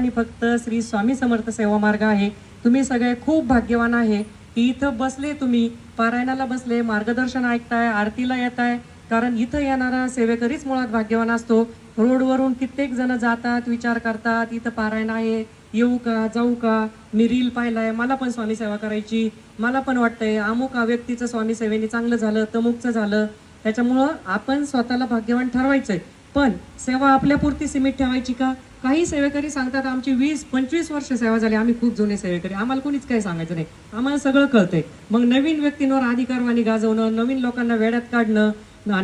आणि फक्त श्री स्वामी समर्थ सेवा मार्ग आहे. तुम्ही सगळे खूप भाग्यवान आहे की इथं बसले, तुम्ही पारायणाला बसले, मार्गदर्शन ऐकताय, आरतीला येताय. कारण इथं येणारा सेवेकरीच मुळात भाग्यवान असतो. रोडवरून कित्येक जण जातात, विचार करतात इथं पारायण आहे, येऊ का, जाऊ का, मी रील पाहिलाय, मला पण स्वामी सेवा करायची, मला पण वाटतंय अमुक व्यक्तीचं स्वामी सेवेने चांगलं झालं, तमुकचं झालं. त्याच्यामुळं आपण स्वतःला भाग्यवान ठरवायचंय. पण सेवा आपल्यापुरती सीमित ठेवायची का? काही सेवेकरी सांगतात आमची 20-25 वर्ष सेवा झाली, आम्ही खूप जुने सेवेकरी, आम्हाला कोणीच काही सांगायचं नाही, आम्हाला सगळं कळतंय. मग नवीन व्यक्तींवर अधिकारवाणी गाजवणं, नवीन लोकांना वेड्यात काढणं,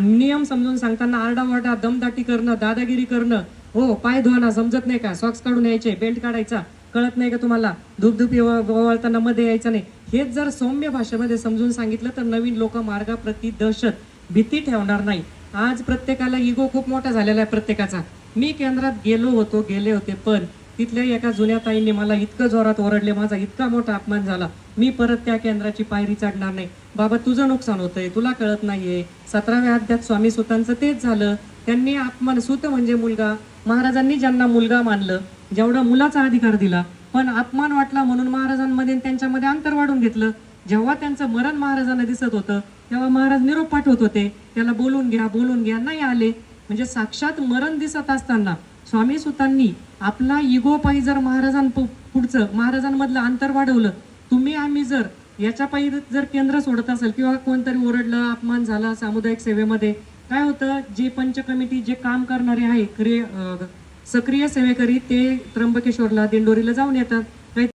नियम समजून सांगताना आरडाओरडा, दमदाटी करणं, दादागिरी करणं, हो पाय धुवाना समजत नाही का, सॉक्स काढून यायचे, बेल्ट काढायचा कळत नाही का तुम्हाला, धूपधूप वळताना मध्ये यायचं नाही, हेच जर सौम्य भाषेमध्ये समजून सांगितलं तर नवीन लोक मार्गाप्रती दहशत भीती ठेवणार नाही. आज प्रत्येकाला इगो खूप मोठा झालेला आहे प्रत्येकाचा. मी केंद्रात गेले होते, पण तिथल्या एका जुन्या ताईंनी मला इतकं जोरात ओरडले, माझा इतका मोठा अपमान झाला, मी परत त्या केंद्राची पायरी चढणार नाही. बाबा तुझं नुकसान होतंय, तुला कळत नाहीये. 17व्या अध्यात स्वामी सुतांचं तेच झालं. त्यांनी अपमान, सुत म्हणजे मुलगा, महाराजांनी ज्यांना मुलगा मानलं, जेवढा मुलाचा अधिकार दिला, पण अपमान वाटला म्हणून महाराजांमध्ये त्यांच्यामध्ये अंतर वाढून घेतलं. जेव्हा त्यांचं मरण महाराजांना दिसत होतं तेव्हा महाराज निरोप पाठवत होते, त्याला बोलून घ्या, नाही आले. म्हणजे साक्षात मरण दिसत असताना स्वामी सुतांनी आपला इगो पायी जर पुढचं महाराजांमधलं अंतर वाढवलं. तुम्ही आम्ही जर याच्या पायी जर केंद्र सोडत असेल किंवा कोणतरी ओरडलं, अपमान झाला सामुदायिक सेवेमध्ये, काय होतं, जे पंच कमिटी जे काम करणारे आहे सक्रिय सेवेकरी, ते त्र्यंबकेश्वरला, दिंडोरीला जाऊन येतात.